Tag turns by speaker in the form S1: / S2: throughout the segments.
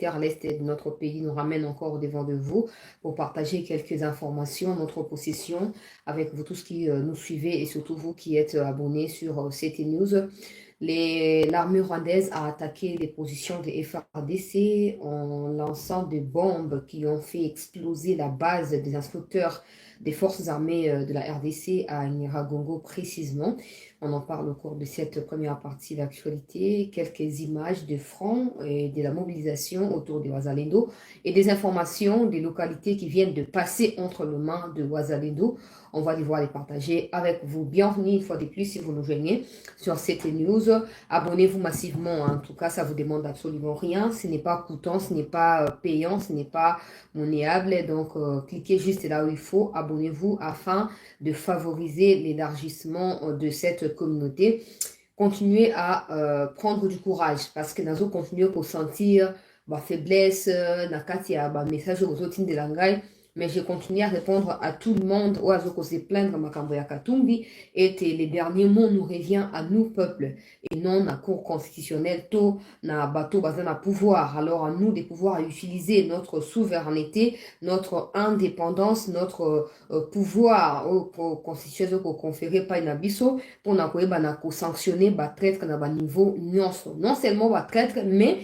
S1: à l'est de notre pays nous ramène encore au devant de vous pour partager quelques informations, notre possession avec vous tous qui nous suivez et surtout vous qui êtes abonnés sur CT News. L'armée rwandaise a attaqué les positions des FARDC en lançant des bombes qui ont fait exploser la base des instructeurs des forces armées de la RDC à Nyiragongo précisément. On en parle au cours de cette première partie d'actualité. Quelques images de front et de la mobilisation autour de Ouazalendo et des informations des localités qui viennent de passer entre les mains de Ouazalendo. On va devoir les partager avec vous. Bienvenue une fois de plus si vous nous joignez sur CT News. Abonnez-vous massivement. En tout cas, ça vous demande absolument rien. Ce n'est pas coûtant, ce n'est pas payant, ce n'est pas monnayable. Donc, cliquez juste là où il faut. Abonnez-vous afin de favoriser l'élargissement de cette communauté. Continuez à prendre du courage parce que nous continuons à sentir ma faiblesse, nakati ya message aux autres de l'angai. Mais je continue à répondre à tout le monde, ou à ceux qui se plaignent Makambo ya Katumbi, et les derniers mots nous reviennent à nous, peuple, et non à cour constitutionnelle, tout, na bateau, bazin à pouvoir. Alors à nous de pouvoir utiliser notre souveraineté, notre indépendance, notre pouvoir constitutionnel conféré par une abisso, pour sanctionner, traître na niveau non seulement traître, mais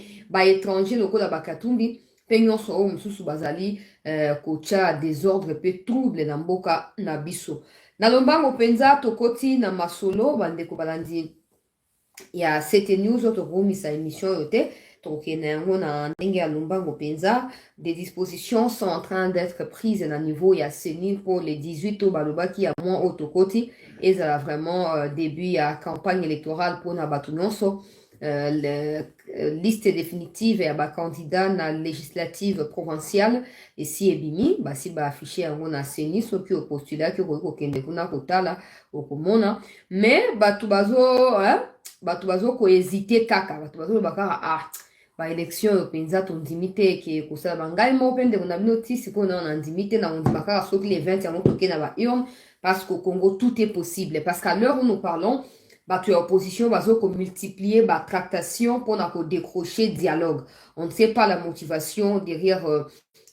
S1: étranger, le code à Katumbi, penyonso o mususu bazali kocha désordre pe trouble na mboka na biso. Na lombango penza tokoti na masolo bandeko balandi ya CT News tokomisa émission yote tokene yango na ndenge ya lombango penza. Des dispositions sont en train d'être prises na niveau ya CENI pour les 18 au balobaki ya moins autokoti et ça a vraiment début ya campagne électorale pour na batu nyonso. Liste définitive et à candidat na législative provinciale et si ebimi si affiché yango na CENI soki au postulat que kokende kuna kotala okomona mais batu bazo ko hésiter kaka batu bazo bakara élection penza tondimi te ke kosala bangai mo pende kuna binoti siko na ndimi te na ondima kaka soki les 20 yango toke na ba urne parce qu'au Congo tout est possible parce qu'à l'heure où nous parlons tu es opposition, multiplier tractation pour décrocher dialogue. On ne sait pas la motivation derrière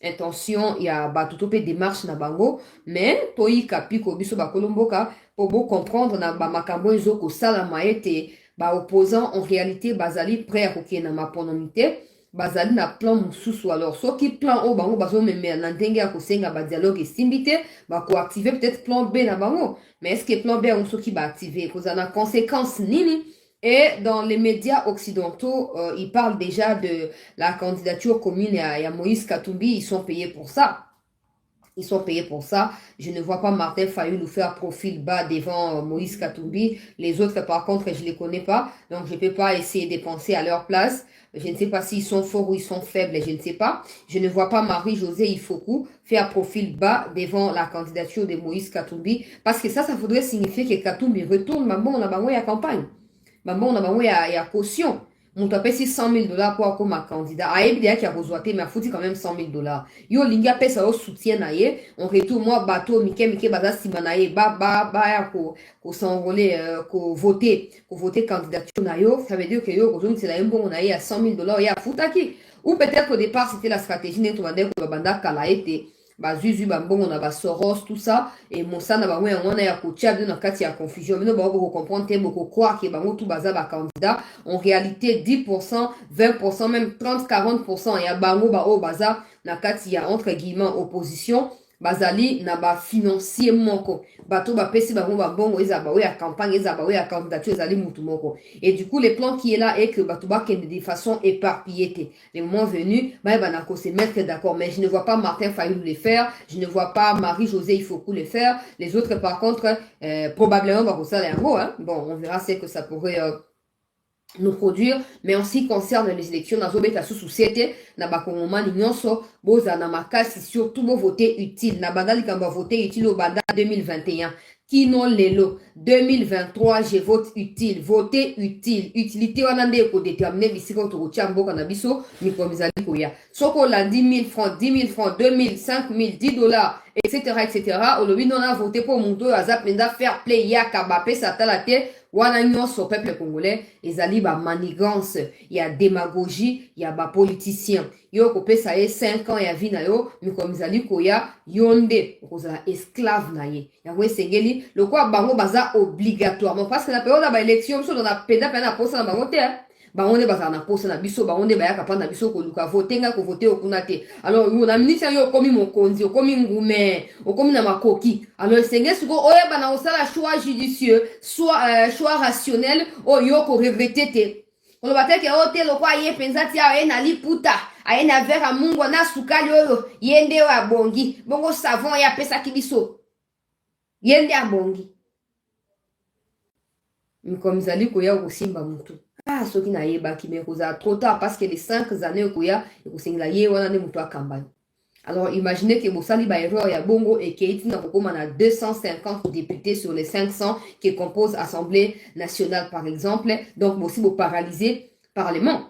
S1: intention, il y a tout démarche na bango, mais toi kapi ko biso ba kolomboka pour comprendre na ba makambo ezoko sala maete opposant en réalité bazali prêt à koke na maponomité. Bazali na plan mususu alors soki plan o bango bazo meme na ndenge ya kosenga ba dialogue esimbite ko activer peut-être plan B na bango mais est-ce que plan B on soki ba activer cause na conséquence nini. Et dans les médias occidentaux ils parlent déjà de la candidature commune à Moïse Katumbi. Ils sont payés pour ça. Ils sont payés pour ça. Je ne vois pas Martin Fayulu faire profil bas devant Moïse Katumbi. Les autres, par contre, je ne les connais pas. Donc, je ne peux pas essayer de penser à leur place. Je ne sais pas s'ils sont forts ou ils sont faibles. Je ne sais pas. Je ne vois pas Marie-Josée Ifoku faire profil bas devant la candidature de Moïse Katumbi. Parce que ça voudrait signifier que Katumbi retourne. Mais bon, on a besoin de campagne. Mais bon, on a besoin de caution. On t'a payé $100,000 pour comme un candidat. Aïe, bien qu'il a rejointé, mais a foutu quand même $100,000. Yo, linga paye ça au soutien naïe. On retourne, moi, bateau, Mike, baza, simanaïe, ko s'enrôler, ko voter candidature naïo. Ça veut dire que yo, c'est la bon, on a eu à $100,000, ya foutaki. Ou peut-être qu'au départ, c'était la stratégie, n'est-ce pas, que banda kalaete. Zuzu bambongo na ba Soros tout ça et mosana ba ouais on a ya kotia bien na kati ya confusion mais non ba ko comprendre te beaucoup croire que bango tout baza ba candidat en réalité 10% 20% même 30-40% ya bango ba o baza na kati ya entre guillemets opposition bazali na ba financier moko bato ba pesi bango ba bongo ezaba ouais ya campagne ezaba ouais ya candidature ezali mutu moko et du coup le plan qui est là est que bato ba kende de façon éparpillée. Le moment venu na ko se mettre d'accord mais je ne vois pas Martin Fayulu le faire, je ne vois pas Marie-Josée Ifoku le faire, les autres par contre probablement ba ko sala yango bon on verra ce que ça pourrait nous produire, mais en ce qui concerne les élections, dans la société, na bakongomani nyonso, boza na makasi surtout bo voter utile, na bandali kamba voter utile au banda 2021. Kino lelo 2023 je vote utile, voter utile, utilité wana nde ko déterminer bisiko to kotia mboka na biso mikomizali koya. Soko la 10 000 francs, 10 000 francs, 2 000, 5 000, $10, etc., etc. Olobi non a voté pour mon dos, azap menda fair play ya kabape satalate wana nyonso peuple congolais ezali ba manigance ya démagogie ya ba politicien yo kopesa ye 5 ans ya vie na yo mikomi ezali koya yo nde okozala esclave na ye yango esengeli lokola bango baza obligatoirement parce que na période ya baélection biso tona penda na posa na bango te bango nde bazala na posa na biso bango nde bayaka mpa na biso koluka vote nga kovote okuna te alors yo na miniti yo okomi mokonzi okomi ngume okomi na makoki alors esengeli sikoyo oyeba na kosala choix judicieux choix rationnel oyo koregrete te koloba teke oyo te lokwa ye mpenza ti aye na liputa aye na verre ya mungu na sukali oyo ye nde oyo abongi bongo savon ye apesaki biso ye nde abongi mikomi ezali koya kosimba mutu soki nayebaki me kozala trop tard parce que les 5 années koya ekosengela ye wana nde mutu akambani alors imaginez que bosali ba erreur ya bongo ekei tina kokoma na 250 députés sur les 500 qui composent Assemblée nationale par exemple donc bosi bo paralyser parlement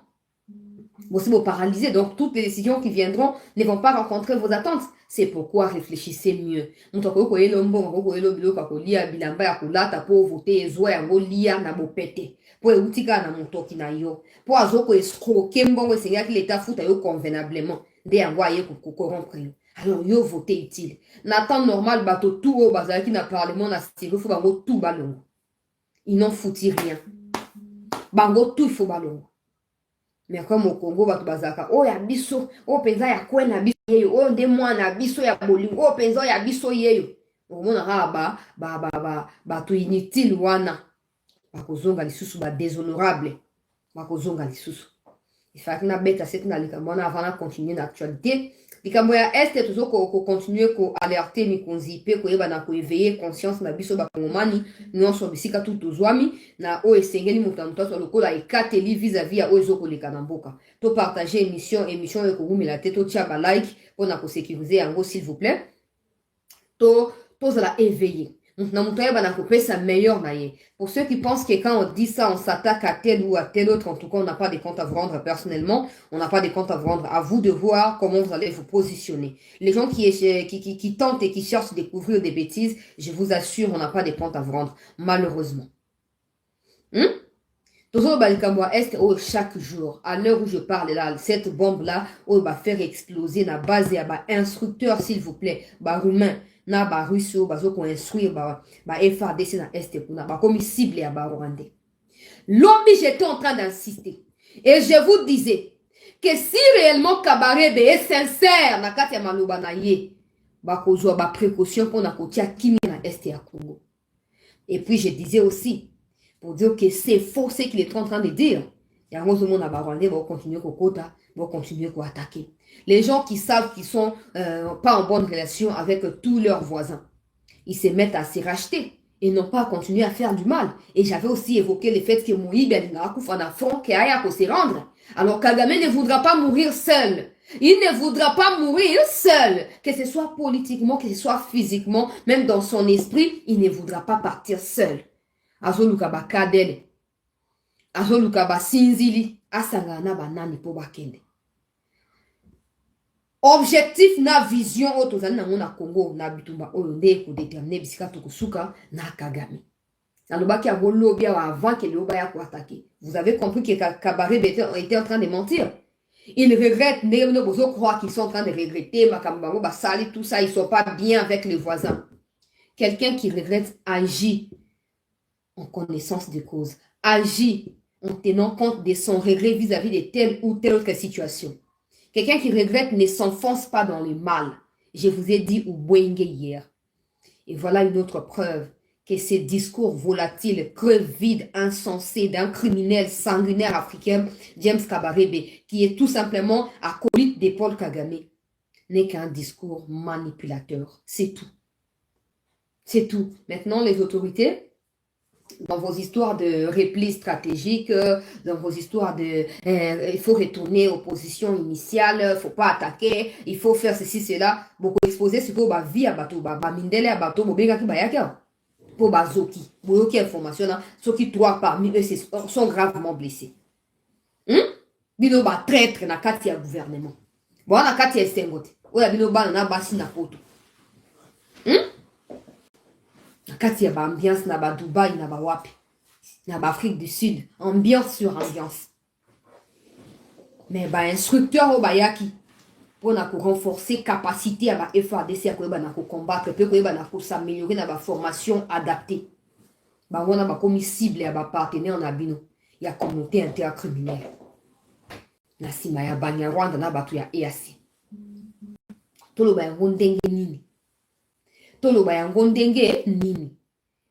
S1: bosi bo paralyser donc toutes les décisions qui viendront ne vont pas rencontrer vos attentes c'est pourquoi réfléchissez mieux mutu akoki koyela mbongo akoki koyela biloko akolia bilamba ya kolata mpo vote ezwa yango lia na bopete po euti kaka na motoki na yo po azoko escroke mbongo esengaki leta futa yo convenablement nde yango aye kokorompre yo alors yo vote utile na temps normal bato tout oyo bazalaki na parlement na style fo bango tout balongo ils n'ont fouti rien bango tout il faut balongo mais comme au Congo bato bazalaka oyo ya biso oyo mpenza ya kwe na biso yeyo oyo nde mwana biso ya bolingo oyo mpenza ya biso yeyo okomona kaka bato inutile wana bakozonga lisusu badéshonorable bakozonga lisusu ifaki nabeta sete na likambo wana avant na continuer na actualité likambo ya este tozo kocontinue koalerte mikonzi mpe koyeba na koéveille conscience na biso bakongomani nyonso bisika tu tozwami na oyo esengeli moto na moto aso lokola ekateli vis-à-vis ya oyo ezokoleka na mboka topartage émission oyo ekogumela te totia balike mpona kosécurize yango s'il vous plaît tozala éveillé meilleur. Pour ceux qui pensent que quand on dit ça, on s'attaque à tel ou à tel autre, en tout cas, on n'a pas de compte à vous rendre personnellement, on n'a pas de compte à vous rendre. À vous de voir comment vous allez vous positionner. Les gens qui tentent et qui cherchent à découvrir des bêtises, je vous assure, on n'a pas de compte à vous rendre, malheureusement. Chaque jour, à l'heure où je parle là, cette bombe-là, va faire exploser la base à instructeur, s'il vous plaît, roumain. Na ba russo bazo ko instruire ba FARDC na este kuna ba comme cible ya ba Rwandais. Lobby j'étais en train d'insister et je vous disais que si réellement Kabarebe est sincère na kati ya maloba na ye ba kozwa ba précaution pour na kotia kimi na este ya Congo. Et puis je disais aussi pour dire que c'est faux ce qu'il est en train de dire. Ya ngozo mona ba Rwandais va continuer kokota, va continuer ko attaquer. Les gens qui savent qu'ils sont pas en bonne relation avec tous leurs voisins, ils se mettent à se racheter et non pas à continuer à faire du mal. Et j'avais aussi évoqué le fait que Moïse se rendre. Alors Kagame ne voudra pas mourir seul. Il ne voudra pas mourir seul. Que ce soit politiquement, que ce soit physiquement, même dans son esprit, il ne voudra pas partir seul. Azoluka ba kadele. Azoluka ba sinzili. Asangana ba nani po bakende. Objectif na vision oyo tozali nango na Congo na bitumba oyo nde kodétermine bisika tokosuka na Kagame. Nalobaki ya bolobi avant que Loba ya attaquer. Vous avez compris que Kabarebe était en train de mentir. Ils regrettent, mais vous croient qu'ils sont en train de regretter, Makambango, Basali, tout ça, ils sont pas bien avec les voisins. Quelqu'un qui regrette agit en connaissance de cause, agit en tenant compte de son regret vis-à-vis de telle ou telle autre situation. Quelqu'un qui regrette ne s'enfonce pas dans le mal. Je vous ai dit Ubwenge hier. Et voilà une autre preuve que ces discours volatiles, creux vides, insensés d'un criminel sanguinaire africain, James Kabarebe, qui est tout simplement acolyte de Paul Kagame, n'est qu'un discours manipulateur. C'est tout. C'est tout. Maintenant, les autorités, dans vos histoires de repli stratégique, dans vos histoires de il faut retourner aux positions initiales, il ne faut pas attaquer, il faut faire ceci, cela, beaucoup exposer ce que va vie à bateau, mindele à bateau, bobenga ki bayaka. Pour bazoki, boyoki information là, ceux qui trois parmi eux sont gravement blessés. Bino ba traître na kati ya gouvernement. Bon na kati ya esengote. Oya bino ba na basi na poto. Na kati ya ba ambiance na ba Dubai na ba wapi. na Afrique du Sud, ambiance sur ambiance. Mais ba instructeur au bayaki pour renforcer capacité à la FARDC à combattre, pour s'améliorer dans la formation adaptée. Bah on a comme cible à partenaire en abino. Il y a communauté intercriminelle. Na sima ya Banyarwanda na batu ya EAC. Tolo ba ngondenge nini. Tolo ba ngondenge nini.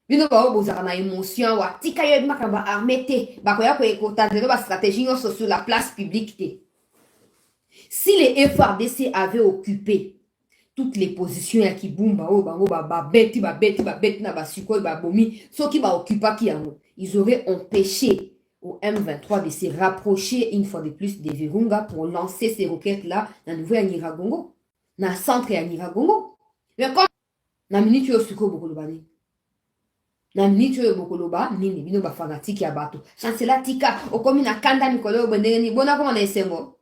S1: Bino ba bozaka na émotion wa tika yo makamba armete ba ko ya ko ekotazelo ba stratégie sur la place publique te. Si les FARDC avaient occupé toutes les positions ya Kibumba, beti na basukoi babomi, ceux qui va occuper qui ils auraient empêché au M23 de se rapprocher une fois de plus des Virunga pour lancer ces roquettes-là dans le nouveau Nyiragongo, dans le centre ya Nyiragongo. Mais comme na minute yo suko bokoloba ni. Na minute yo bokoloba nini bino ba fanatique ya bato. Chancela tika okomi na kanda mikolo bondeni bona koma na esengo.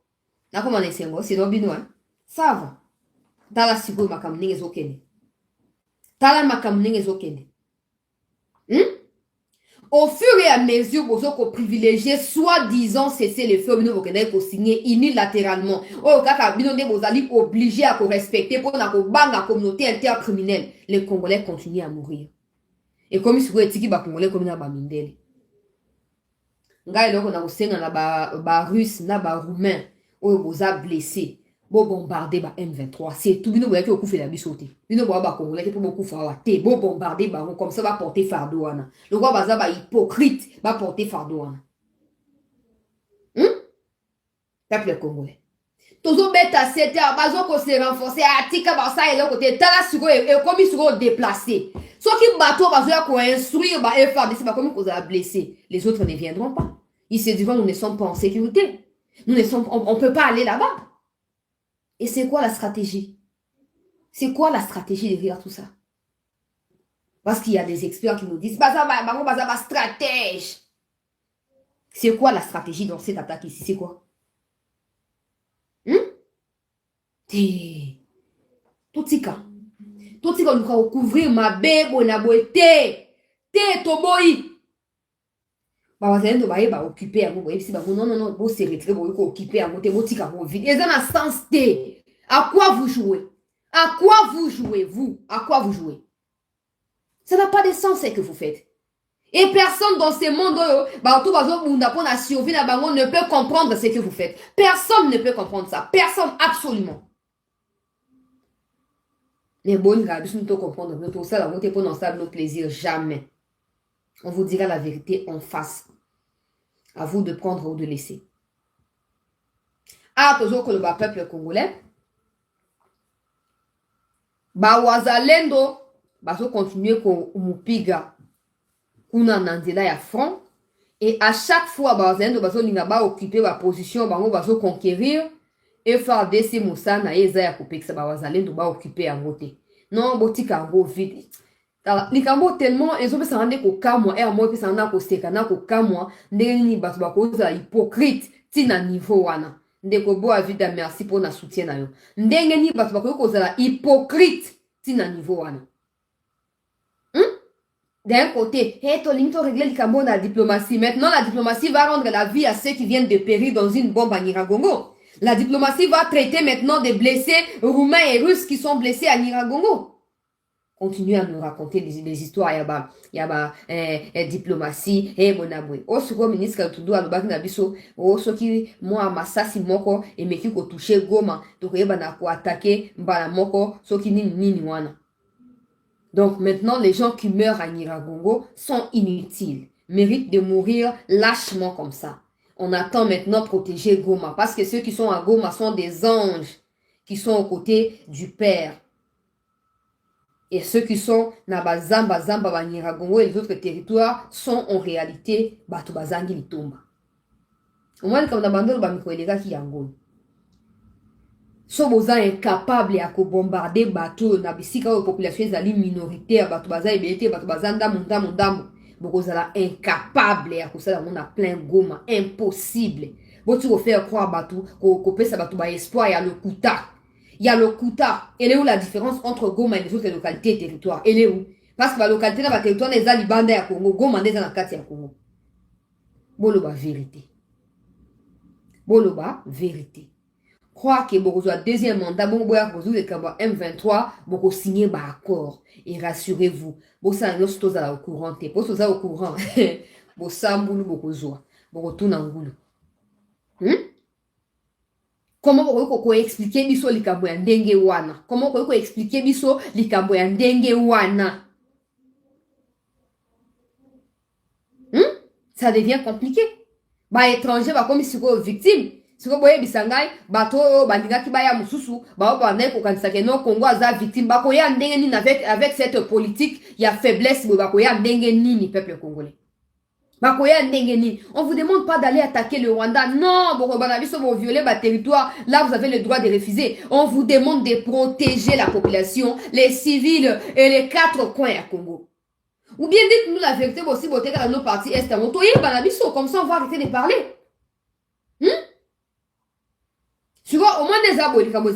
S1: Na koma na esengo, c'est non bino hein. Ça va. Tala sigo makamninge zokene. Tala makamninge zokene. Au fur et à mesure, vous avez privilégié, soi-disant, cesser les feux, vous avez signé unilatéralement. Oh, kaka, vous allez obligé à respecter pour la communauté intercriminelle. Les Congolais continuent à mourir. Et comme si vous étiez les Congolais comme na mindele. Nga eloko na kosenga na ba russe na ba roumain, oh, vous avez blessé. Bon bombarder ba M23 c'est tout bino boyaki okufa la bisote bino boya ba congolais pour beaucoup faire te bon bombarder ba comme ça va porter fardeau wana le roi baza ba hypocrite va porter fardeau wana peuple congolais tozo beta c'était bazo ko se renforcer atika ba ça et le côté tala siko et comme ils seront déplacés ceux qui bateau bazo ya ko instruire ba FARDC ba comme qu'on a blessé les autres ne viendront pas ils se diront nous ne sommes pas en sécurité nous ne sommes on peut pas aller là-bas. Et c'est quoi la stratégie? C'est quoi la stratégie derrière tout ça? Parce qu'il y a des experts qui nous disent baza stratège. C'est quoi la stratégie dans cette attaque ici? C'est quoi? Totika nous va couvrir ma bébé na boité. Toboyi. Bah va occuper à vous non vous se retirer vous occuper à vous te botika vous vide et ça n'a sens t à quoi vous jouez vous ça n'a pas de sens ce que vous faites et personne dans ce monde bah tout ne peut comprendre ce que vous faites personne ne peut comprendre ça personne absolument les bonnes gars nous ne comprendre notre ça la monter pour nos plaisir jamais. On vous dira la vérité en face. À vous de prendre ou de laisser. Ah, toujours que le peuple congolais. Ba wazalendo. Baso continuer ko umupiga. Kuna nandela ya front. Et à chaque fois, ba wazalendo baso ninga ba occuper ba position. Bango baso conquérir. Et FARDC Moussa na eza ya kopekisa ba wazalendo ba occuper ya moté. Non, botika ngo vite. Likambo tellement ils ont rendre ko kamwa et moi pesa na ko seka na ko kamwa ndenge ni bato ba ko za hypocrite tina niveau wana ndeko bo avida merci pour na soutien na yo ndenge ni bato ba ko za hypocrite tina niveau wana d'un côté to limito régler likambo na diplomatie maintenant la diplomatie va rendre la vie à ceux qui viennent de périr dans une bombe à Nyiragongo la diplomatie va traiter maintenant des blessés roumains et russes qui sont blessés à Nyiragongo. Continuez à nous raconter des histoires diplomatie monabwe o suko ministre tudu alobaki na biso o soki moi masasi moko emeki ko toucher Goma to koyeba na ko attaquer mbala moko soki nini wana. Donc maintenant les gens qui meurent à Nyiragongo sont inutiles, méritent de mourir lâchement comme ça. On attend maintenant protéger Goma parce que ceux qui sont à Goma sont des anges qui sont aux côtés du Père. Et ceux qui sont na bazamba Nyiragongo et les autres territoires sont en réalité bato bazangi litomba. Au moins comme na bandolo ba mikoelega ki yango. So boza incapable à bombarder bateau na bisika aux populations ezali minoritaire bato baza ebete bato bazanda mundambo. Bokozala incapable à kosala mona plein Goma impossible. Boti ko faire croire bato ko pesa bato ba espoir ya le kuta. Il y a le Kouta. Elle est où la différence entre Goma et les autres localités et territoires? Elle est où? Parce que la localité dans le territoire, les Alibanda à Congo, Goma est dans la carte à Congo. boloba vérité. Boloba vérité. Croire que beaucoup de deuxième mandat, bon, boya vous le M23, beaucoup signer ba accord. Et rassurez-vous, bon ça nous sommes au courant, t'es pas au courant. Bon ça mboulou beaucoup zoa, beaucoup tout n'angoulou. Comment vous pouvez expliquer biso likambo ya ndenge wana? Comment vous pouvez expliquer biso likambo ya ndenge wana? Ça devient compliqué. Ba étranger ba comme si victime. Si vous voyez bisangai, bato bandinga ki baya mususu, ba ba ko kanisa ke no Congo aza victime, ba ko ya ndenge nini avec cette politique, il y a faiblesse, ba ko ya ndenge nini peuple congolais. Ba ko ya ndenge nini. On vous demande pas d'aller attaquer le Rwanda. Non, bon banabiso vont violer ba territoire, là vous avez le droit de refuser. On vous demande de protéger la population, les civils et les quatre coins à Congo. Ou bien dites-nous la vérité aussi, beauté dans nos partis est comme ça on va arrêter de parler. Au moins des abonnés comme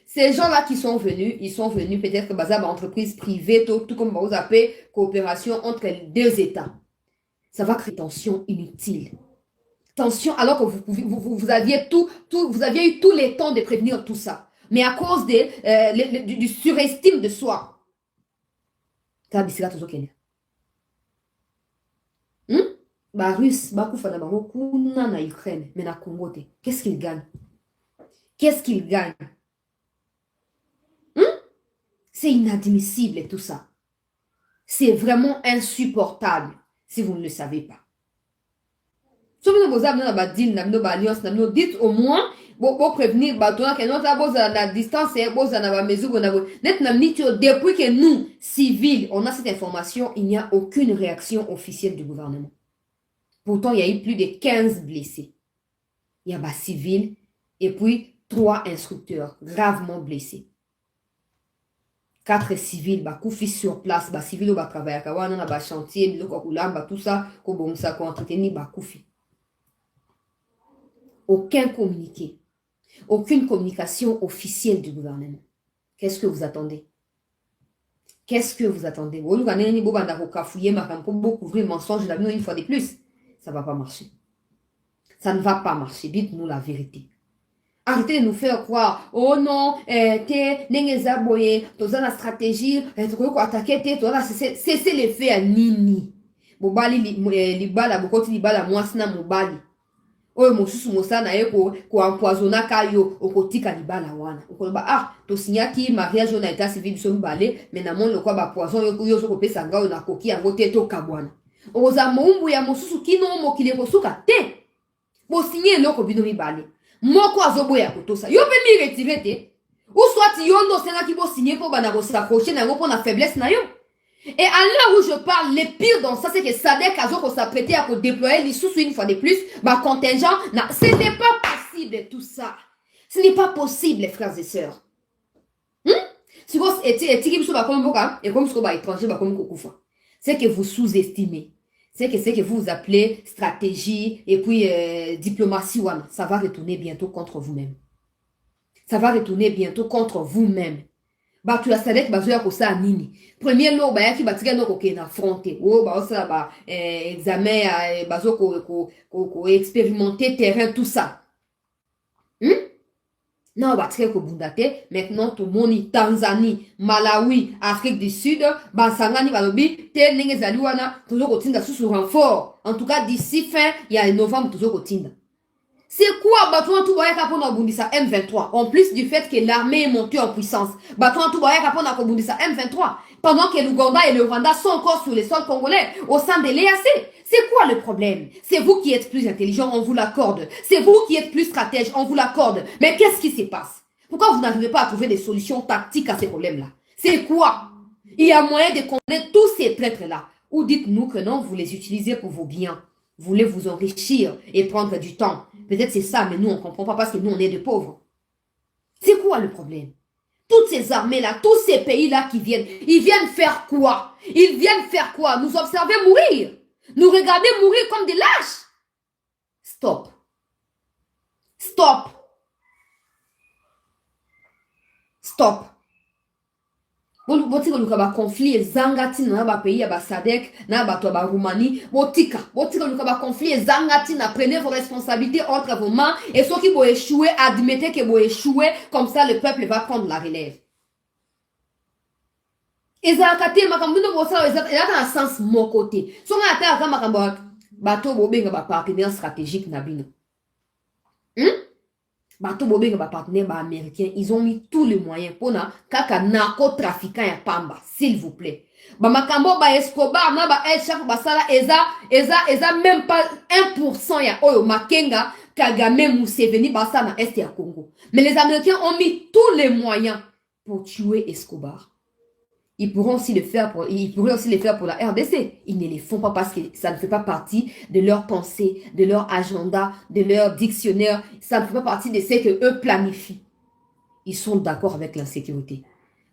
S1: ces gens-là qui sont venus, ils sont venus peut-être basés sur entreprise privée, tout comme vous appelez coopération entre les deux États. Ça va créer tension inutile. Tension alors que vous aviez vous aviez eu tous les temps de prévenir tout ça. Mais à cause du surestime de soi. Bah Russe, bah Koufana, bah Kuna na Ukraine, mais na Congo, qu'est-ce qu'il gagne? Qu'est-ce qu'il gagne? C'est inadmissible tout ça. C'est vraiment insupportable si vous ne le savez pas. Dites au moins, pour prévenir, la distance depuis que nous, civils, on a cette information, il n'y a aucune réaction officielle du gouvernement. Pourtant, il y a eu plus de 15 blessés. Il y a des civils et puis 3 instructeurs gravement blessés. 4 civils, koufi sur place, civils qui travaillent à chantier, tout ça, koufi. Aucun communiqué, aucune communication officielle du gouvernement. Qu'est-ce que vous attendez? Qu'est-ce que vous attendez? Vous couvrir mensonge une fois de plus. Ça ne va pas marcher. Ça ne va pas marcher. Dites-nous la vérité. Arrêtez de nous faire croire, oh non, la stratégie, cessez les faits à nini. Mobali libala, bokoti libala, mwasna mobali. Oyo mosusu mosana ye ko empoisonna kayo okotika libala wana. Okoloba to signaki mariage na état civil biso mibale, mais na mon lokwa ba poison yo zo kopesa ngao na koki yango te to kabwana. Oza moumbu ya mosusu kino mokile kosuka te. Bo signer loko bino mibale. Moko azoboya kotosa. Yo pe mi retirer te. Ou soit yo no sena ki bo signer pour bana ko s'accrocher na ngo pour na faiblesse na yo. Et à l'heure où je parle, le pire dans ça, c'est que Sadek Azoko s'apprêtait à déployer les sous une fois de plus, contingent. Ce n'est pas possible tout ça. Ce n'est pas possible, les frères et sœurs. C'est que vous sous-estimez. C'est que vous appelez stratégie et puis diplomatie. Ça va retourner bientôt contre vous-même. Ça va retourner bientôt contre vous-même. Tu as sadek bazoya ko sa nini premier lot ba yaki batika no ko kena fronter ça examen bazo ko expérimenter terrain tout ça non batika ko bundate maintenant tout moni Tanzanie Malawi Afrique du Sud sangani balobi te ndenge zali wana tozo ko tinda sous renfort en tout cas d'ici fin ya novembre tozo ko tinda. C'est quoi Batouan Toubaïa pour Bundisa M23? En plus du fait que l'armée est montée en puissance. Batouan Toubaïa pour Bundisa M23. Pendant que l'Ouganda et le Rwanda sont encore sur les sols congolais au sein de l'EAC. C'est quoi le problème? C'est vous qui êtes plus intelligent, on vous l'accorde. C'est vous qui êtes plus stratège, on vous l'accorde. Mais qu'est-ce qui se passe? Pourquoi vous n'arrivez pas à trouver des solutions tactiques à ces problèmes-là? C'est quoi? Il y a moyen de condamner tous ces traîtres-là. Ou dites-nous que non, vous les utilisez pour vos biens. Vous voulez vous enrichir et prendre du temps. Peut-être c'est ça, mais nous, on ne comprend pas parce que nous, on est des pauvres. C'est quoi le problème? Toutes ces armées-là, tous ces pays-là qui viennent, ils viennent faire quoi? Ils viennent faire quoi? Nous observer mourir. Nous regarder mourir comme des lâches. Stop. Stop. Stop. botika luka ba conflit ezangati na ba pays ya ba SADC na ba to ba Roumanie botika luka ba conflit ezangati na prenez vos responsabilités entre vos mains et ceux qui vont échouer admettez que vont échouer comme ça le peuple va prendre la relève. Ezalaka te makambo ndo bosala ezalaka na sens moko te songa ata aka makambo bato bobenga ba partenaire stratégique na bino. Bato bobenga ba partenaire ba américain, ils ont mis tous les moyens pour na kaka narcotrafiquant ya pamba, s'il vous plaît. Ba makambo ba Escobar na ba El Chapo basala eza même pas 1% ya oyo Makenga Kagame Museveni basala na est ya Congo. Mais les Américains ont mis tous les moyens pour tuer Escobar. Ils pourraient aussi le faire pour la RDC. Ils ne le font pas parce que ça ne fait pas partie de leur pensée, de leur agenda, de leur dictionnaire. Ça ne fait pas partie de ce qu'eux planifient. Ils sont d'accord avec l'insécurité.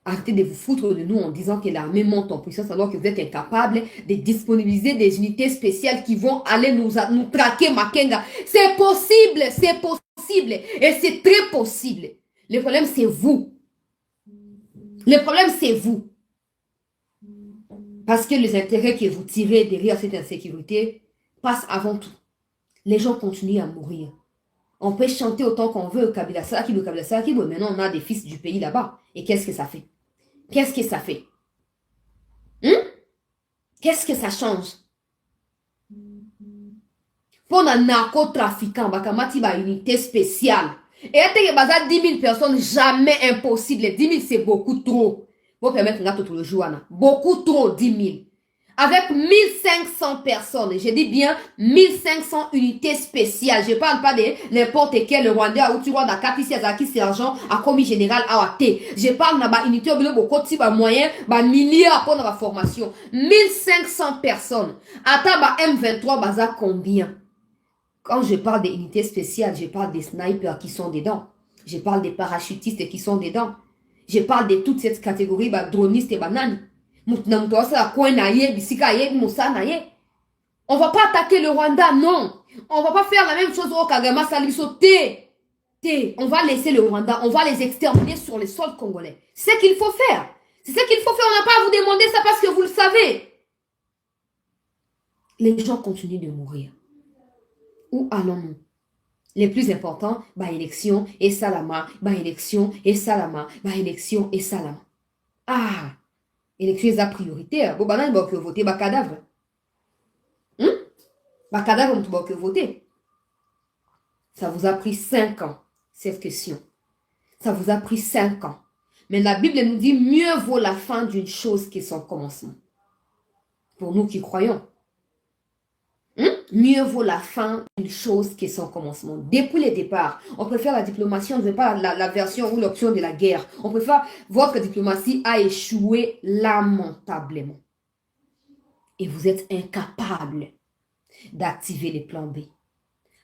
S1: Arrêtez de vous foutre de nous en disant que l'armée monte en puissance alors que vous êtes incapables de disponibiliser des unités spéciales qui vont aller nous traquer Makenga. C'est possible et c'est très possible. Le problème c'est vous. Le problème c'est vous. Parce que les intérêts que vous tirez derrière cette insécurité passent avant tout. Les gens continuent à mourir. On peut chanter autant qu'on veut, Kabila Saki, mais maintenant on a des fils du pays là-bas. Et qu'est-ce que ça fait? Qu'est-ce que ça fait? Qu'est-ce que ça change? Pour un narcotrafiquant, bakamati ba unité spéciale. Et à baza 10 000 personnes, jamais impossible. 10 000 c'est beaucoup trop. Pour permettre tout le jour, beaucoup trop, 10 000. Avec 1500 personnes, je dis bien 1500 unités spéciales. Je ne parle pas de n'importe quel Rwandais ou tu vois Dakati Siazaki Sergent à commis général AOT. Je parle de unité beaucoup de moyens, milliards pour la formation. 1500 personnes. Attends, M23, baza combien? Quand je parle des unités spéciales, je parle des snipers qui sont dedans. Je parle des parachutistes qui sont dedans. Je parle de toute cette catégorie, dronistes et bananes. On ne va pas attaquer le Rwanda, non. On ne va pas faire la même chose au Kagama Saliso. On va laisser le Rwanda, on va les exterminer sur le sol congolais. C'est ce qu'il faut faire. C'est ce qu'il faut faire. On n'a pas à vous demander ça parce que vous le savez. Les gens continuent de mourir. Où allons-nous? Les plus importants, élection et salama, élection et salama, élection et salama. Ah, élection est prioritaire. Bon, il faut voter, cadavre. Cadavre, on peut voter. Ça vous a pris 5 ans, cette question. Ça vous a pris 5 ans. Mais la Bible nous dit, mieux vaut la fin d'une chose que son commencement. Pour nous qui croyons. Mieux vaut la fin d'une chose que son commencement. Depuis le départ, on préfère la diplomatie, on ne veut pas la version ou l'option de la guerre. On préfère votre diplomatie a échoué lamentablement. Et vous êtes incapable d'activer les plans B.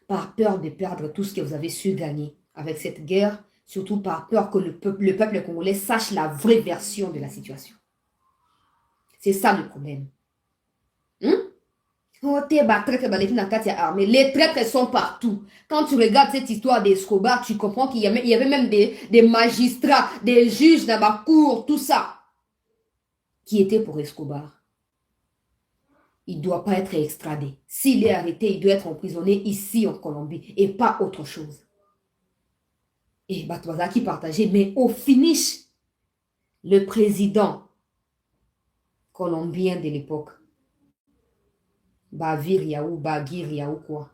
S1: Par peur de perdre tout ce que vous avez su gagner avec cette guerre, surtout par peur que le peuple congolais sache la vraie version de la situation. C'est ça le problème. Les traîtres sont partout. Quand tu regardes cette histoire d'Escobar, tu comprends qu'il y avait même des magistrats, des juges dans la cour, tout ça, qui étaient pour Escobar. Il ne doit pas être extradé. S'il est arrêté, il doit être emprisonné ici en Colombie et pas autre chose. Et Batouazaki partageait, mais au finish, le président colombien de l'époque, Bavir Yaou, Bagir Yaou, quoi.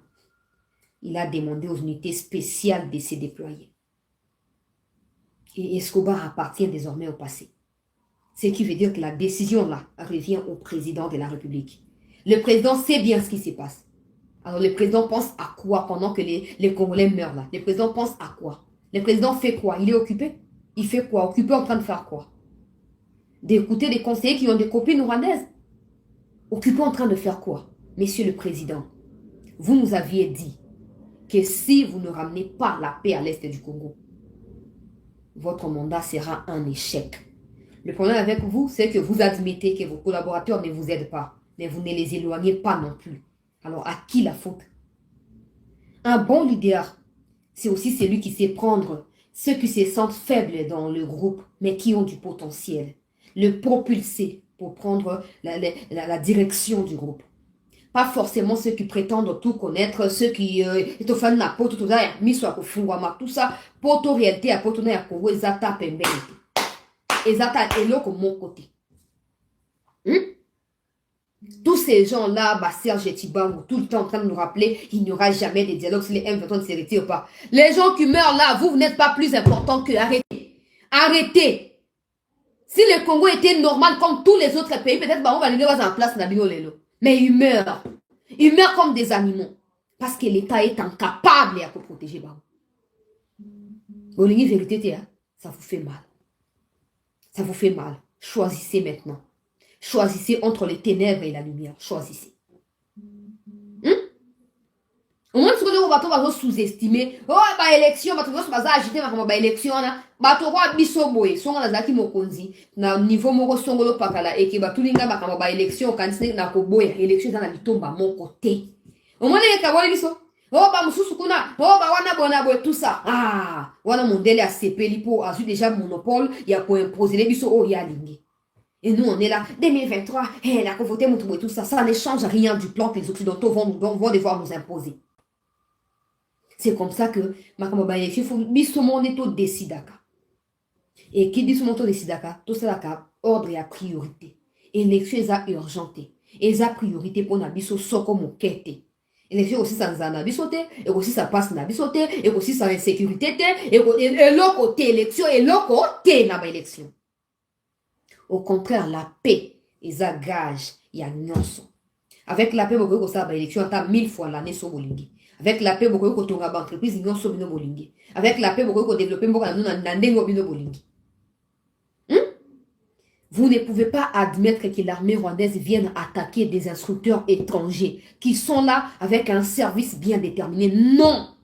S1: Il a demandé aux unités spéciales de se déployer. Et Escobar appartient désormais au passé. Ce qui veut dire que la décision là revient au président de la République. Le président sait bien ce qui se passe. Alors le président pense à quoi pendant que les Congolais meurent là? Le président pense à quoi? Le président fait quoi? Il est occupé? Il fait quoi? Occupé en train de faire quoi? D'écouter des conseillers qui ont des copines rwandaises? Occupé en train de faire quoi? Monsieur le Président, vous nous aviez dit que si vous ne ramenez pas la paix à l'est du Congo, votre mandat sera un échec. Le problème avec vous, c'est que vous admettez que vos collaborateurs ne vous aident pas, mais vous ne les éloignez pas non plus. Alors, à qui la faute? Un bon leader, c'est aussi celui qui sait prendre ceux qui se sentent faibles dans le groupe, mais qui ont du potentiel. le propulser pour prendre la direction du groupe. Pas forcément ceux qui prétendent tout connaître, ceux qui te font na poto tout ça, mis sur tout ça, poto réalité à poto na Congo, ezata pembeni. Ezata eloko mon côté. Tous ces gens-là, Serge Tibango, tout le temps en train de nous rappeler, il n'y aura jamais de dialogue si les M23 ne se retirent pas. Les gens qui meurent là, vous n'êtes pas plus importants que arrêtez. Arrêtez. Si le Congo était normal comme tous les autres pays, peut-être on va aller en place Nabino Lelo. Mais ils meurent. Ils meurent comme des animaux. Parce que l'État est incapable à protéger. Bolingi vérité, ça vous fait mal. Ça vous fait mal. Choisissez maintenant. Choisissez entre les ténèbres et la lumière. Choisissez. Au moins, si vous avez sous-estimé, oh, élection, vous avez agité ma élection, bato kwa biso boye songa na zaki mokonzi na niveau moko songolo pakala eke batulinga makamba ba élection kanisi na koboya élection za na bitomba moko te omona yeka boli biso oh ba mususu kuna oh ba wana bona boye tout ça wana mondele a sepeli po azu déjà monopole ya ko imposer les biso oh ya lingi. Et nous on est là 2023 la voter mutu boye tout ça ça ne change rien du plan que les occidentaux vont devoir nous imposer. C'est comme ça que makamba ba élection faut biso moneto décidaka. Et qui dit ce montant de Sidaka, tout ça là, ordre et à priorité. Élection est urgenté. Et à priorité pour nabiso soko mokete. Élection aussi sans nabisote, et aussi ça passe nabisote, et aussi sans insécurité, et l'autre côté élection, et l'autre côté na élection. Au contraire, la paix, ils gage, il y a nyonso. Avec la paix, beaucoup ça élection, on a 1000 fois l'année sur Bolingi. Avec la paix, beaucoup de entreprise, nyonso bino Bolingi. Avec la paix, beaucoup de développer, beaucoup de bino Bolingi. Vous ne pouvez pas admettre que l'armée rwandaise vienne attaquer des instructeurs étrangers qui sont là avec un service bien déterminé. Non,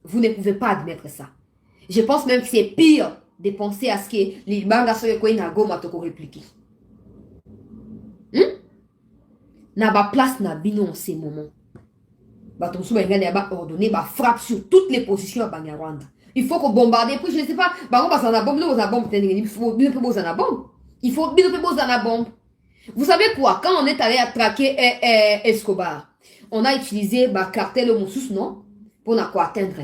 S1: vous ne pouvez pas admettre ça. Je pense même que c'est pire de penser à ce que les bangas sont na goma toko répliquer. Na ba place na bino en ces moments. Baton souba ngane ba ordonné ba frappe sur toutes les positions à Banyarwanda. Il faut qu'on bombarde. Puis je ne sais pas, bango ba sana bombe, no za bombe tene, il faut bien peu za na bombe. Il faut bien faire dans la bombe. Vous savez quoi? Quand on est allé attraquer Escobar, on a utilisé le cartel au Moussous, non? Pour atteindre.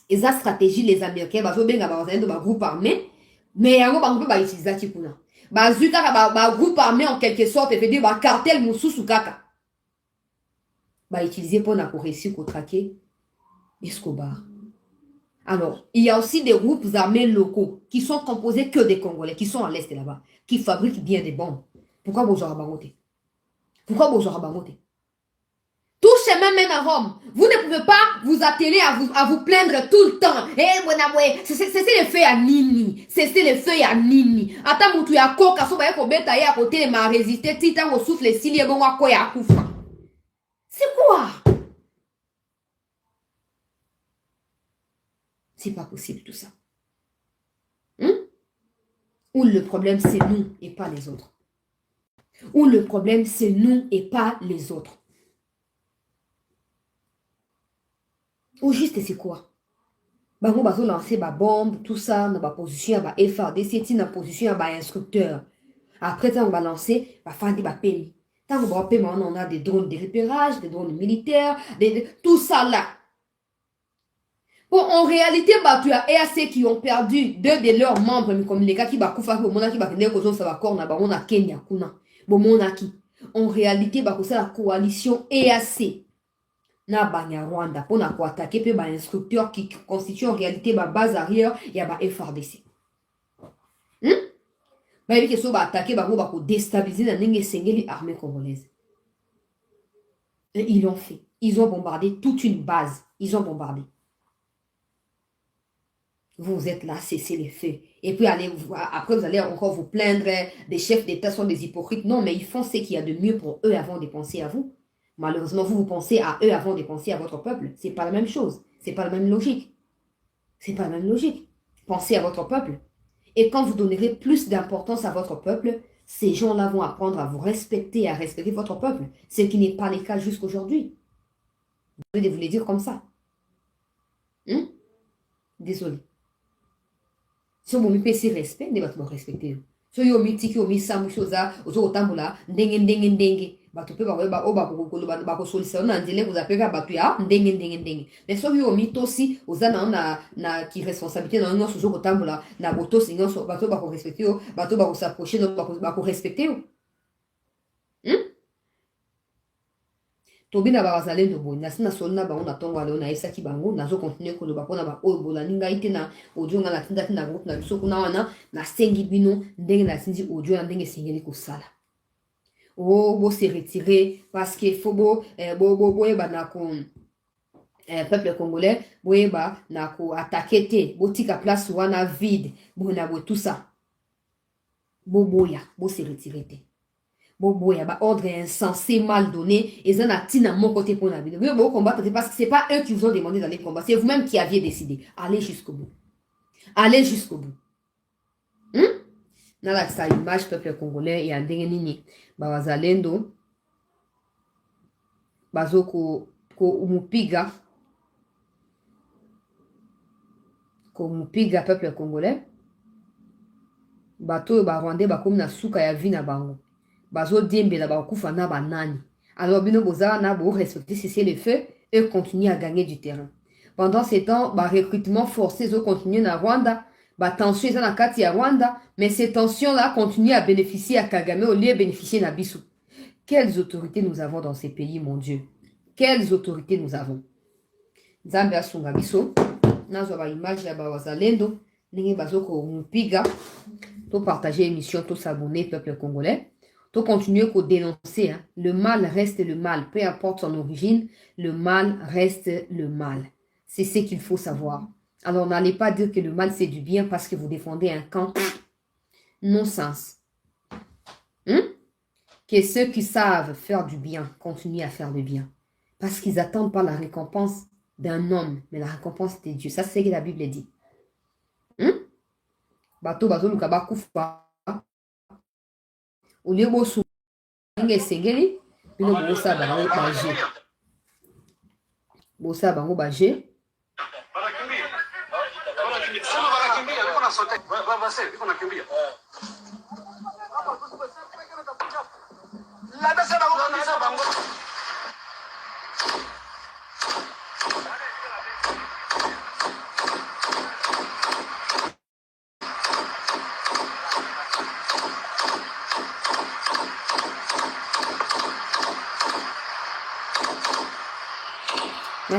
S1: Et sa stratégie, les Américains, ils ont un groupe armé, mais ils ont utilisé ça. Un groupe armé, en quelque sorte, il fait dire cartel Moussous ou Kaka. Ils ont utilisé pour réussir à traquer Escobar. Alors, il y a aussi des groupes armés locaux qui sont composés que des Congolais, qui sont à l'est là-bas, qui fabriquent bien des bombes. Pourquoi Bozora Bangote? Pourquoi Bozora Bangote? Tout chemin mène à Rome. Vous ne pouvez pas vous atteler à vous plaindre tout le temps. C'est le feu à Nini. C'est le feu à Nini. Attends, tu as coca, so ba ko beta ya côté ma résister, titan au souffle s'il y a bon à quoi ya kufa. C'est quoi? C'est pas possible tout ça. Ou le problème c'est nous et pas les autres. Ou le problème c'est nous et pas les autres. Ou juste c'est quoi? Bango bazo lancer ba bombe, tout ça, dans ba position ba FARDC, c'est dans position ba instructeur. Après ça on va lancer ba fandi ba pays. Tant qu'on va payer, on a des drones de repérage, des drones militaires, tout ça là. Bon, en réalité, tu as EAC qui ont perdu deux de leurs membres, comme les gars qui va koufa, qui va venir aux autres, ça va corner, on a Kenya, kuna. Bon, on a qui? En réalité, c'est la coalition EAC. Na Banyarwanda, pour na quoi attaquer, puis instructeur qui constitue en réalité ma base arrière, il y a ma FARDC. Mais il y a attaquer, pour déstabiliser l'armée congolaise. Et ils l'ont fait. Ils ont bombardé toute une base. Ils ont bombardé. Vous êtes là, cessez les faits. Et puis après, vous allez encore vous plaindre des chefs d'État sont des hypocrites. Non, mais ils font ce qu'il y a de mieux pour eux avant de penser à vous. Malheureusement, vous pensez à eux avant de penser à votre peuple. C'est pas la même chose. C'est pas la même logique. C'est pas la même logique. Pensez à votre peuple. Et quand vous donnerez plus d'importance à votre peuple, ces gens-là vont apprendre à vous respecter et à respecter votre peuple. Ce qui n'est pas le cas jusqu'aujourd'hui. Je vais vous le dire comme ça. Désolé. Si vous me respect, ne va pas respecter. so yo mitiki omi samu shoza ozo otambula ndenge bato pe ba o ba ko solution na ndele vous appelez bato ya ndenge mais so yo mitosi oza na ki responsabilité na non so otambula na botosi nyonso bato ba ko respecter yo bato ba ko s'approcher ba ko respecter yo tobina bazalendo boy na sina solna bango na tongo ale na esaki bango nazo continuer koloba pona ba oyo bolani ngai te na audio nga na tinda na groupe na biso kuna wana na sengi bino ndenge na sindi audio na ndenge sengeli kosala bo se retirer parce que faut bo eba na ko peuple congolais bo eba na ko attaquer te bo tika place wana vide bo na bo tout ça boya bo se retirer te boya ba ordre insensé mal donné et ça n'a tina mon côté pour la vie. Vous combattre parce que c'est pas eux qui vous ont demandé d'aller combattre, c'est vous-même qui aviez décidé. Allez jusqu'au bout. Allez jusqu'au bout. Na la sa image peuple congolais et andenge nini ba wazalendo bazo ko mupiga peuple congolais bato ba rwandais ba comme na suka ya vie na bango. Bazo diembela ba kufa na banani. Alors bino boza na bo respecter cesser le feu et continuer à gagner du terrain. Pendant ces temps, ba recrutement forcé zo continuer na Rwanda, ba tension eza na kati ya Rwanda, mais ces tensions là continuent à bénéficier à Kagame au lieu de bénéficier na biso. Quelles autorités nous avons dans ces pays, mon Dieu? Quelles autorités nous avons? Nzambe asunga biso, nazo ba image ya ba wazalendo, ndenge bazo ko mupiga, to partager émission, to s'abonner peuple congolais. Tout continuer qu'au dénoncer, hein. Le mal reste le mal, peu importe son origine, le mal reste le mal. C'est ce qu'il faut savoir. Alors n'allez pas dire que le mal c'est du bien parce que vous défendez un camp. Non-sens. Que ceux qui savent faire du bien continuent à faire du bien. Parce qu'ils n'attendent pas la récompense d'un homme, mais la récompense de Dieu. Ça c'est ce que la Bible dit. Bato bazo lukaba kufa. Au lieu de nge sengeli bino bosa bango baje bosa bango baje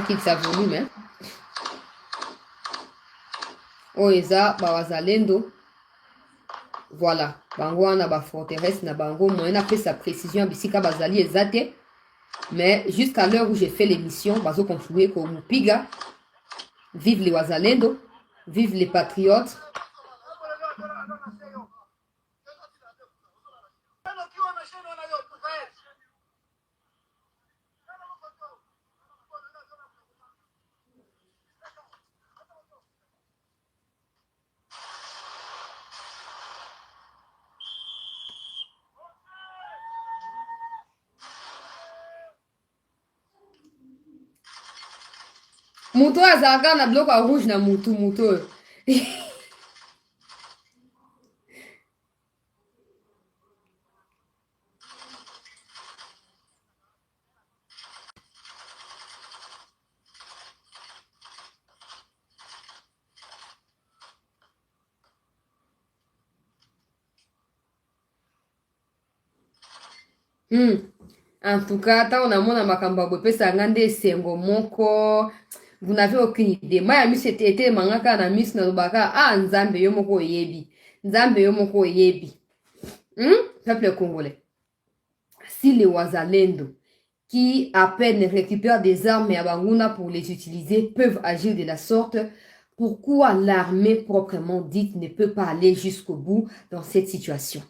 S1: qu'il s'avoue mais oh eza ba wazalendo voilà bango wana ba forteresse na bango moyen na fait sa précision bisika bazali ezate mais jusqu'à l'heure où j'ai fait l'émission bazo continuer ko mupiga vive les wazalendo vive les patriotes. Muto azalaka na biloko ya rouge na mutu oyo en tout cas ntango namona makambo ya bopesa nde esengo moko. Vous n'avez aucune idée. Moi, je suis été mangaka na miss na lobaka nzambe yo moko oyebi. Nzambe yo moko oyebi. Peuple congolais. Si les wazalendo qui à peine récupèrent des armes à Banguna pour les utiliser peuvent agir de la sorte, pourquoi l'armée proprement dite ne peut pas aller jusqu'au bout dans cette situation?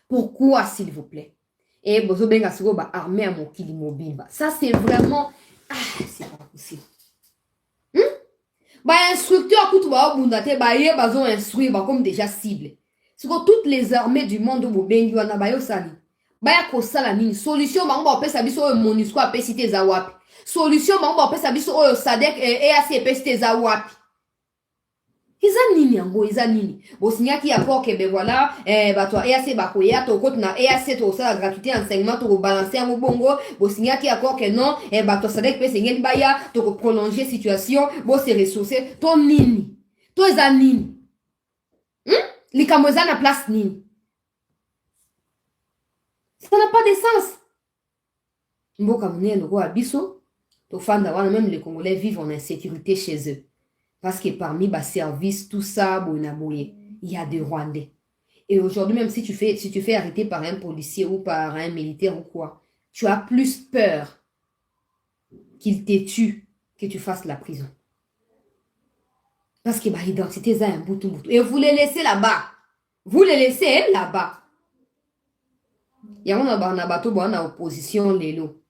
S1: Pourquoi, s'il vous plaît? Et bozo benga siko ba armée à mokili mobimba. Ça c'est vraiment c'est pas possible. Ba instructeur kutu ba bundate ba ye bazo instruire ba comme déjà cible. C'est que toutes les armées du monde bo bengi wana ba yo sali. Ba ya ko sala nini solution ba ngba opesa biso o MONUSCO apesite za wapi. Solution ba ngba opesa biso o SADC et EAC apesite za wapi. Iza nini yango, iza nini? Bosignaki accord que ben voilà, bato EAC bakoya to kote na EAC to ça gratuité enseignement to balancer en bongo, bosignaki accord que non, bato sadek pe sengeli baya to prolonger situation, bo se ressourcer, to nini? To iza nini? Likamoza na place nini? Ça n'a pas de sens. Mboka munene ko abiso, to fanda wana même les Congolais vivent en insécurité chez eux. Parce que parmi les services, tout ça, il y a des Rwandais. Et aujourd'hui, même si tu fais arrêter par un policier ou par un militaire ou quoi, tu as plus peur qu'il te tue que tu fasses la prison. Parce que l'identité, c'est un bouton. Et vous les laissez là-bas. Vous les laissez là-bas. Il y a un bateau en opposition, Lélo.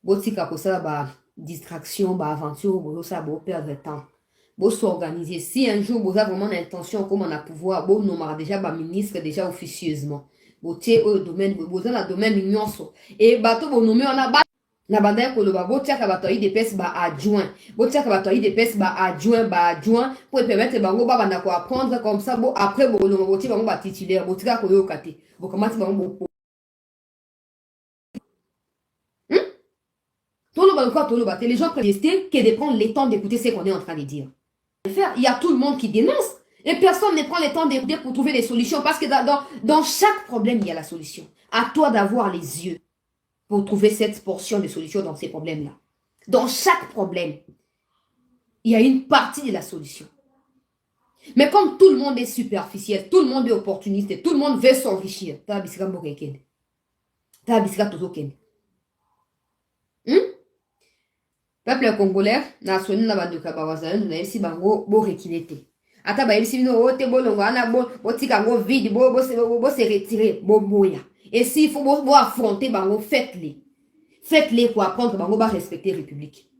S1: Botika pour ça, distraction, aventure, ça va perdre de temps. Vous s'organiser. Si un jour vous avez vraiment l'intention, comme on a pouvoir, vous nommer déjà ministre déjà officieusement. Vous êtes au domaine, vous êtes dans le domaine union. Et bateau, vous nommez, on a na banda ko loba botia ka bato de pes ba adjoint botia ka bato de pes ba adjoint pour permettre bango ba banda ko apprendre comme ça bon après bon lo botia bango ba titulaire botika ko yo kate bo comment bango les gens préfèrent que de prendre le temps d'écouter ce qu'on est en train de dire. Il y a tout le monde qui dénonce et personne ne prend le temps d'écouter pour trouver des solutions parce que dans chaque problème, il y a la solution. À toi d'avoir les yeux pour trouver cette portion de solution dans ces problèmes-là. Dans chaque problème, il y a une partie de la solution. Mais comme tout le monde est superficiel, tout le monde est opportuniste, et tout le monde veut s'enrichir, peuple congolais na soni na banduka bawazalendo na yebisi bango borekilete ata bayebisi bino ote bolongo ana botika ngo vide bo se retirer boya et s'il faut bo affronter bango faites-les pour apprendre bango ba respecter république.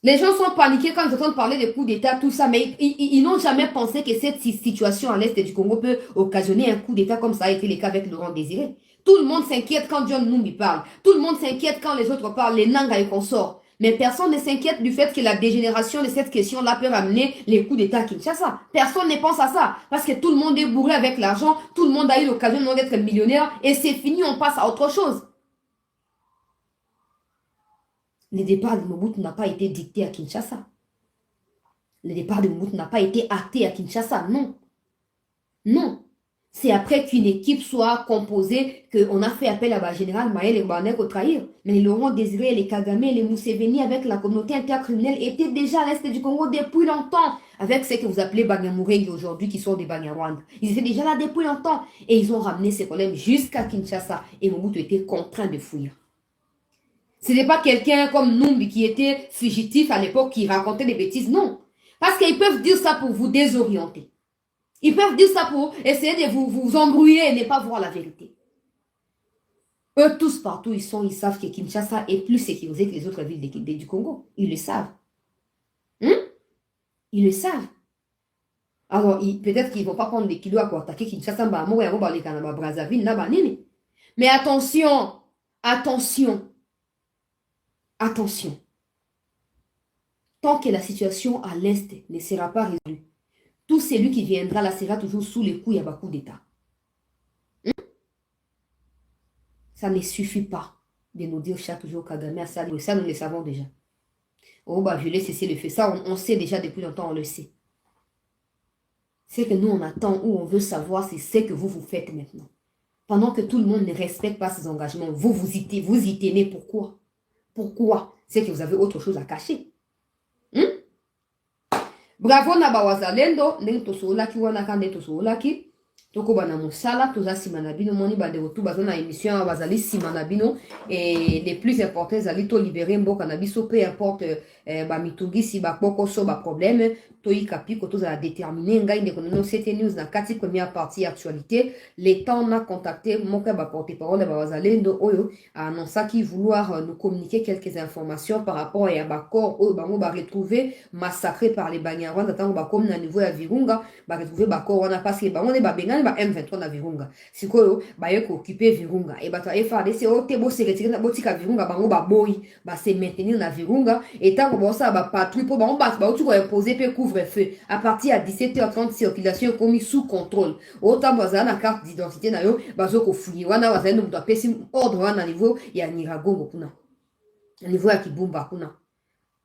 S1: Les gens sont paniqués quand ils entendent parler de coups d'état, tout ça, mais ils n'ont jamais pensé que cette situation à l'est du Congo peut occasionner un coup d'état comme ça a été le cas avec Laurent Désiré. Tout le monde s'inquiète quand John Numbi parle. Tout le monde s'inquiète quand les autres parlent, les Nanga et consorts. Mais personne ne s'inquiète du fait que la dégénération de cette question-là peut ramener les coups d'état à Kinshasa. Personne ne pense à ça. Parce que tout le monde est bourré avec l'argent, tout le monde a eu l'occasion d'être millionnaire, et c'est fini, on passe à autre chose. Le départ de Mobutu n'a pas été dicté à Kinshasa. Le départ de Mobutu n'a pas été acté à Kinshasa, non. Non. C'est après qu'une équipe soit composée qu'on a fait appel à la générale Maël et Banek au trahir. Mais les Laurent Désiré, les Kagame, les Museveni avec la communauté intercriminelle étaient déjà à l'est du Congo depuis longtemps. Avec ce que vous appelez Banyamurenge aujourd'hui qui sont des Banyarwanda. Ils étaient déjà là depuis longtemps. Et ils ont ramené ces problèmes jusqu'à Kinshasa. Et Mobutu était contraint de fuir. Ce n'est pas quelqu'un comme Numbi qui était fugitif à l'époque, qui racontait des bêtises, non. Parce qu'ils peuvent dire ça pour vous désorienter. Ils peuvent dire ça pour essayer de vous embrouiller et ne pas voir la vérité. Eux tous partout, ils savent que Kinshasa est plus sécurisé que les autres villes du Congo. Ils le savent. Ils le savent. Alors, peut-être qu'ils ne vont pas prendre des kilos pour attaquer Kinshasa, Brazzaville, mais attention, attention. Attention, tant que la situation à l'Est ne sera pas résolue, tout celui qui viendra là sera toujours sous les coups, il y a beaucoup d'État. Ça ne suffit pas de nous dire chaque jour Kagame a ça, nous le savons déjà. Oh bah je l'ai cessé le fait, ça on sait déjà depuis longtemps, on le sait. Ce que nous on attend ou on veut savoir, c'est ce que vous faites maintenant. Pendant que tout le monde ne respecte pas ses engagements, vous y tenez, pourquoi? Pourquoi? C'est que vous avez autre chose à cacher. Bravo na bawazalendo, ndenge tosolaki wana kande tosolaki. Toko bana musala, toza simanabino, moni bande otu bazona émission bazali simanabino. Et les plus importants, zali to libérer mboka na biso, peu importe ba mitungi si ba poko so ba problème. Toi kapi koto za déterminer ngai ndeko no CT News na kati première partie actualité. Les temps on a contacté moka ba porte-parole bawazalendo oyo a annoncé vouloir nous communiquer quelques informations par rapport à ba corps oyo bango ba retrouver massacré par les Banyarwanda tant ba comme na niveau ya Virunga ba retrouver ba corps wana parce que bango ne ba benga bazani ba M23 na Virunga sikoyo baye ko occuper Virunga et bato FARDC o te bo se retirer na botika Virunga bango ba boy ba se maintenir na Virunga et tant que ça ba patrouille pour bango ba tu ko imposer pe couvre-feu à partir à 17h30 circulation commis sous contrôle autant bazana na carte d'identité na yo bazo ko fouiller wana bazani ndo pesi ordre wana niveau ya Nyiragongo kuna niveau ya Kibumba kuna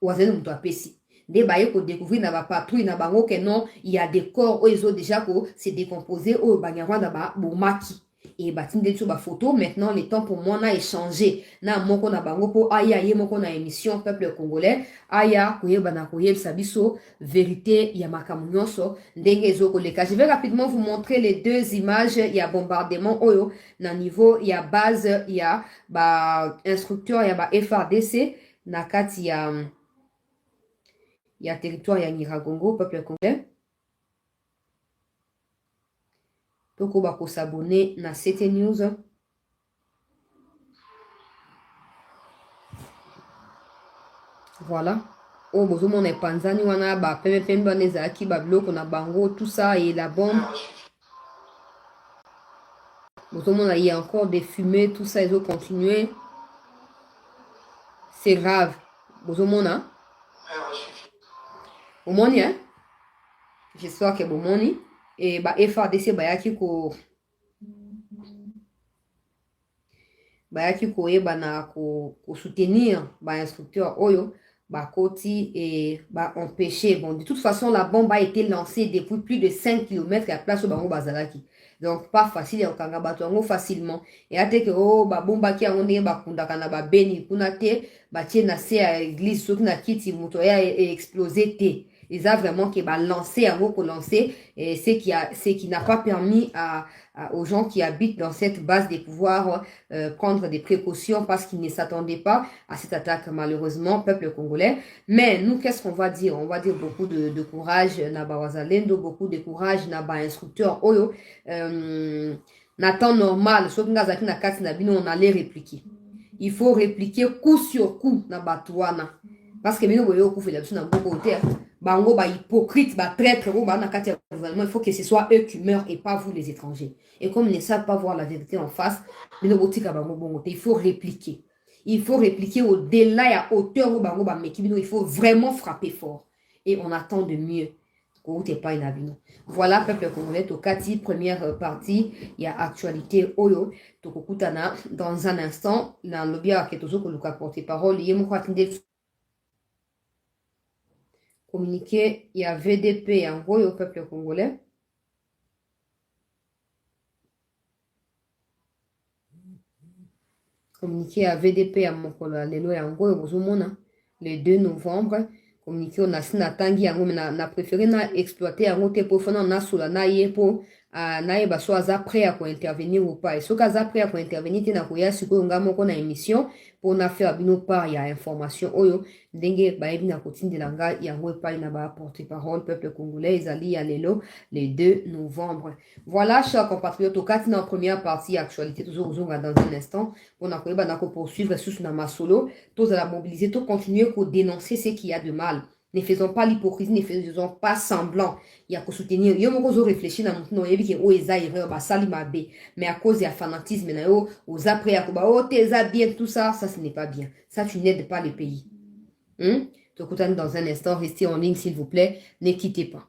S1: wazeni ndo pesi nde baye ko découvrir na ba patrouille na bango que non il y a des corps où ils ont déjà ko se décomposé au banyarwanda ba bomaki et batinde sur ba photo maintenant le temps pour moi na échanger na moko na bango po aya ye moko na émission peuple congolais aya koyeba na koyebisa biso vérité ya makambo nyonso ndenge ezokoleka. Je vais rapidement vous montrer les deux images ya bombardement oyo na niveau ya base ya ba instructeur ya ba FARDC na kati ya territoire ya Nyiragongo peuple congolais. Toko bako s'abonner na CT News. Voilà. Oh bozo mon epanzani wana ba pembe nezaki ba bloko na bango tout ça et la bombe. Bozo mon il y a encore des fumées tout ça ils ont continué. C'est grave. Bozo mon hein. Omoni hein. J'espère que bomoni et ba FARDC bayaki ko yeba na ko soutenir ba instructeur oyo ba koti et ba empêcher. Bon de toute façon la bombe a été lancée depuis plus de 5 km à place au bango bazalaki. Donc pas facile ya kanga batongo facilement et ate que oh ba bomba ki onde ba kundaka na ba beni kuna te ba tie na se à église soki na kiti moto ya exploser te. Ils ont vraiment qui va lancer à vous lancer et c'est qui n'a pas permis aux gens qui habitent dans cette base de pouvoir prendre des précautions parce qu'ils ne s'attendaient pas à cette attaque malheureusement peuple congolais. Mais nous qu'est-ce qu'on va dire? On va dire beaucoup de courage na ba wazalendo, beaucoup de courage na ba instructeur oyo na temps normal sauf ngazaki na kati na bino on allait répliquer. Il faut répliquer coup sur coup na batouana parce que bino boyo ku fait la na beaucoup côté bango ba hypocrite ba traître ba na kati ya gouvernement il faut que ce soit eux qui meurent et pas vous les étrangers et comme ils ne savent pas voir la vérité en face bino botika bango bongo il faut répliquer au-delà ya hauteur au bango ba meki bino il faut vraiment frapper fort et on attend de mieux. Voilà peuple congolais tokati première partie il y a actualité oyo tokokutana dans un instant na lobia ke tozo koluka porte-parole yemo kwatinde communiqué il y a VDP en gros au peuple congolais. Communiqué à VDP à Mokola lelo ya ngo bozomona le 2 novembre communiqué on a sina tangi yango na préféré na exploiter yango te pour fana na sola na yepo na yeba so aza prêt à intervenir ou pas et so kaza prêt à intervenir te na koya siko nga moko na émission pour na faire bino part ya information oyo ndenge ba yebi na kotindela nga yango epai na ba porte-parole peuple congolais ezali ya lelo le 2 novembre. Voilà chers compatriotes okati na première partie actualité toujours ozonga dans un instant pour na koyeba na ko poursuivre sous na masolo tous à la mobiliser tout continuer ko dénoncer ce qu'il y a de mal. Ne faisons pas l'hypocrisie, ne faisons pas semblant. Il y a que soutenir. Yo moko zo réfléchir na mutu yebi ke o eza erreur ba sali mabe. Mais à cause du fanatisme na yo, aux après ya ko ba o teza bien tout ça, ça ce n'est pas bien. Ça tu n'aides pas le pays. Tokutani dans un instant, restez en ligne s'il vous plaît, ne quittez pas.